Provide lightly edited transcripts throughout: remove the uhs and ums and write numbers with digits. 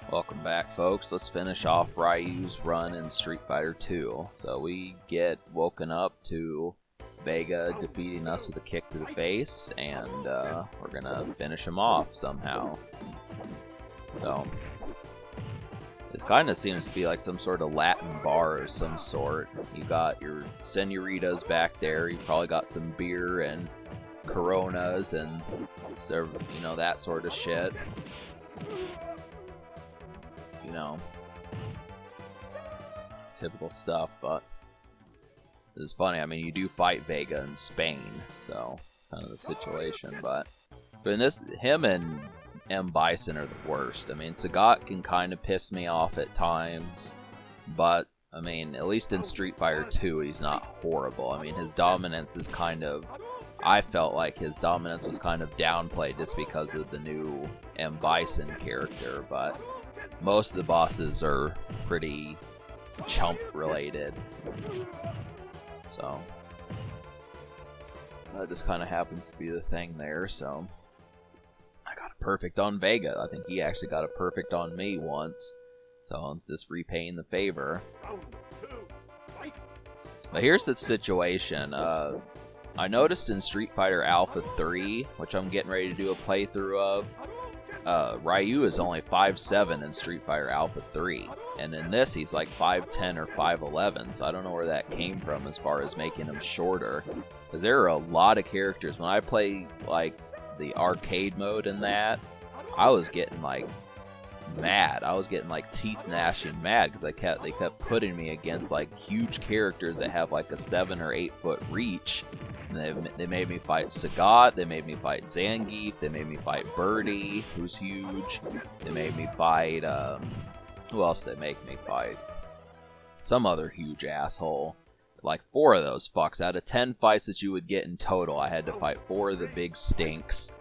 Welcome back, folks. Let's finish off Ryu's run in Street Fighter 2. So we get woken up to Vega defeating us with a kick to the face, and we're gonna finish him off somehow. So this kind of seems to be like some sort of Latin bar of some sort. You got your senoritas back there. You probably got some beer and Coronas and that sort of shit. Typical stuff, but it's funny. I mean, you do fight Vega in Spain, so kind of the situation. But in this, him and M. Bison are the worst. I mean, Sagat can kind of piss me off at times, but I mean, at least in Street Fighter 2, he's not horrible. I mean, his dominance is kind of... I felt like his dominance was kind of downplayed just because of the new M. Bison character, but most of the bosses are pretty chump related. So that just kind of happens to be the thing there. So I got a perfect on Vega. I think he actually got a perfect on me once. So it's just repaying the favor. But here's the situation. I noticed in Street Fighter Alpha 3, which I'm getting ready to do a playthrough of, Ryu is only 5'7" in Street Fighter Alpha 3, and in this he's like 5'10" or 5'11", so I don't know where that came from as far as making him shorter, because there are a lot of characters. When I play like the arcade mode in that, I was getting like mad. I was getting like teeth gnashing mad because they kept putting me against like huge characters that have like a 7 or 8 foot reach. And they made me fight Sagat, they made me fight Zangief, they made me fight Birdie, who's huge. They made me fight, who else did they make me fight? Some other huge asshole. Like 4 of those fucks. Out of 10 fights that you would get in total, I had to fight 4 of the big stinks.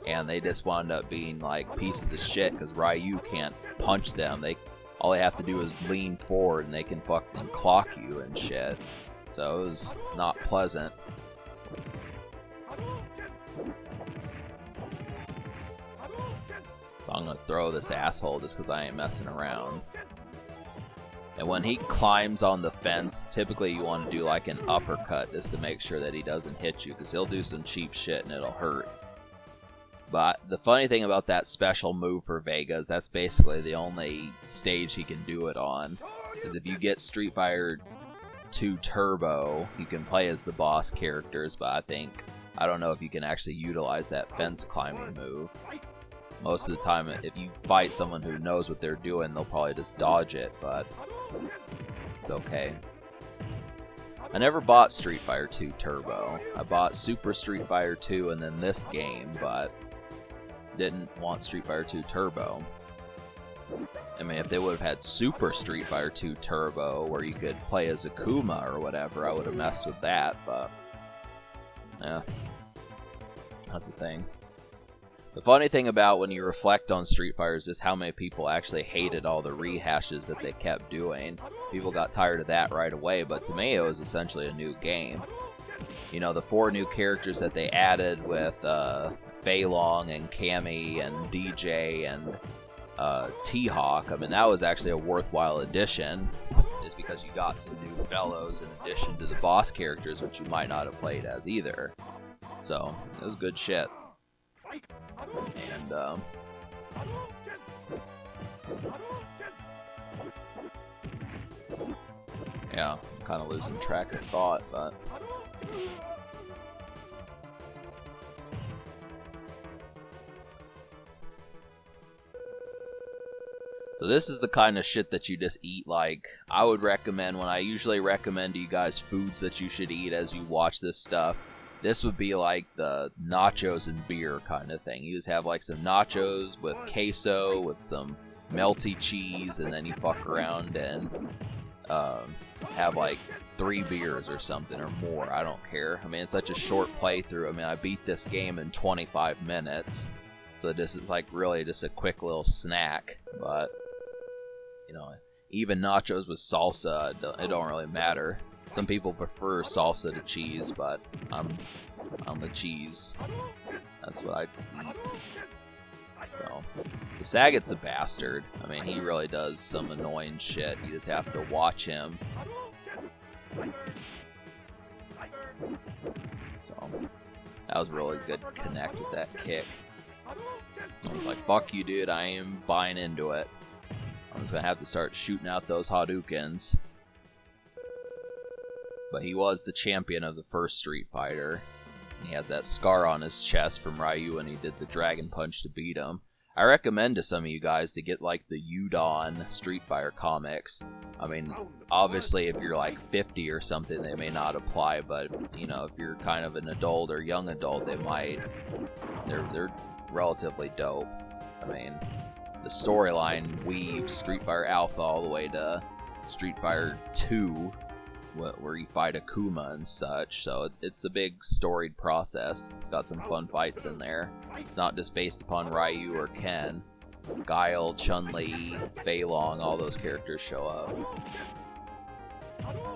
And they just wound up being like pieces of shit because Ryu can't punch them. All they have to do is lean forward and they can fucking clock you and shit. So it was not pleasant. I'm gonna throw this asshole just because I ain't messing around. And when he climbs on the fence, typically you want to do like an uppercut just to make sure that he doesn't hit you, because he'll do some cheap shit and it'll hurt. But the funny thing about that special move for Vega is that's basically the only stage he can do it on. Because if you get Street Fighter 2 Turbo, you can play as the boss characters, but I don't know if you can actually utilize that fence climbing move. Most of the time, if you fight someone who knows what they're doing, they'll probably just dodge it, but it's okay. I never bought Street Fighter 2 Turbo. I bought Super Street Fighter 2 and then this game, but didn't want Street Fighter 2 Turbo. I mean, if they would have had Super Street Fighter 2 Turbo, where you could play as Akuma or whatever, I would have messed with that, but yeah, that's the thing. The funny thing about when you reflect on Street Fighter is just how many people actually hated all the rehashes that they kept doing. People got tired of that right away, but to me it was essentially a new game. You know, the 4 new characters that they added with Fei Long and Cammy and DJ and T-Hawk, I mean, that was actually a worthwhile addition, just because you got some new fellows in addition to the boss characters, which you might not have played as either. So, it was good shit. And, yeah, I'm kind of losing track of thought, but so this is the kind of shit that you just eat. Like, I would recommend, when I usually recommend to you guys foods that you should eat as you watch this stuff, this would be like the nachos and beer kind of thing. You just have like some nachos with queso, with some melty cheese, and then you fuck around and have like 3 beers or something or more. I don't care. I mean, it's such a short playthrough. I mean, I beat this game in 25 minutes. So this is like really just a quick little snack. But, you know, even nachos with salsa, it don't really matter. Some people prefer salsa to cheese, but I'm the cheese. That's what I eat. So, the Sagat's a bastard. I mean, he really does some annoying shit. You just have to watch him. So, that was really good connect with that kick. I was like, fuck you, dude, I am buying into it. I'm just gonna have to start shooting out those Hadoukens. But he was the champion of the first Street Fighter. He has that scar on his chest from Ryu when he did the Dragon Punch to beat him. I recommend to some of you guys to get like the Udon Street Fighter comics. I mean, obviously if you're like 50 or something, they may not apply, but you know, if you're kind of an adult or young adult, they might. They're relatively dope. I mean, the storyline weaves Street Fighter Alpha all the way to Street Fighter 2, where you fight Akuma and such, so it's a big storied process. It's got some fun fights in there. It's not just based upon Ryu or Ken. Guile, Chun-Li, Fei Long, all those characters show up.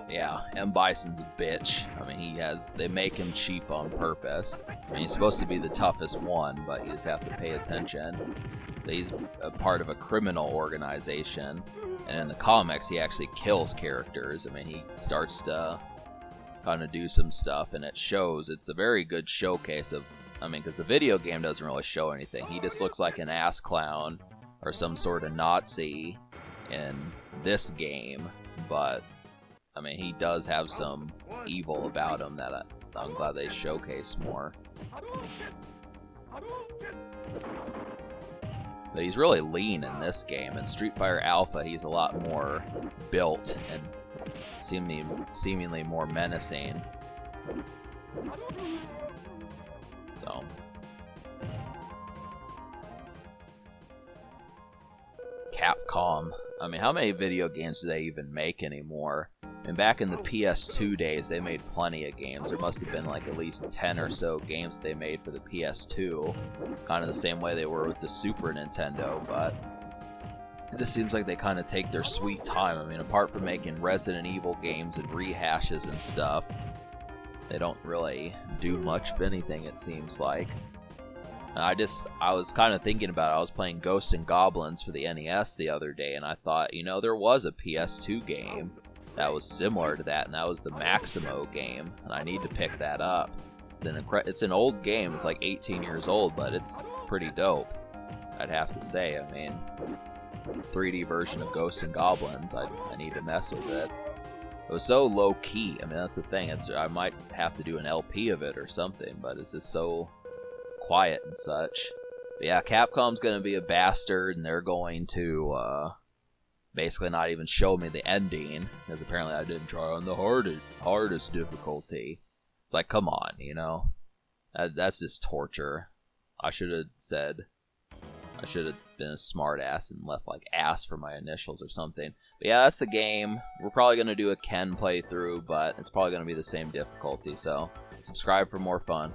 Yeah, M. Bison's a bitch. I mean, they make him cheap on purpose. I mean, he's supposed to be the toughest one, but you just have to pay attention. He's a part of a criminal organization. And in the comics, he actually kills characters. I mean, he starts to kind of do some stuff, and it shows. It's a very good showcase of, I mean, because the video game doesn't really show anything. He just looks like an ass clown or some sort of Nazi in this game, but, I mean, he does have some evil about him that I'm glad they showcase more. But he's really lean in this game. In Street Fighter Alpha, he's a lot more built and seemingly more menacing. So. Capcom. I mean, how many video games do they even make anymore? And back in the PS2 days, they made plenty of games. There must have been like at least 10 or so games they made for the PS2. Kind of the same way they were with the Super Nintendo, but it just seems like they kind of take their sweet time. I mean, apart from making Resident Evil games and rehashes and stuff, they don't really do much of anything, it seems like. And I was kind of thinking about it. I was playing Ghosts and Goblins for the NES the other day, and I thought, you know, there was a PS2 game that was similar to that, and that was the Maximo game, and I need to pick that up. It's an old game. It's like 18 years old, but it's pretty dope, I'd have to say. I mean, 3D version of Ghosts and Goblins, I need to mess with it. It was so low-key. I mean, that's the thing. I might have to do an LP of it or something, but it's just so quiet and such. But yeah, Capcom's going to be a bastard, and they're going to basically not even show me the ending, because apparently I didn't try on the hardest difficulty. It's like, come on, you know? That's just torture. I should have been a smart ass and left like ass for my initials or something. But yeah, that's the game. We're probably going to do a Ken playthrough, but it's probably going to be the same difficulty, so subscribe for more fun.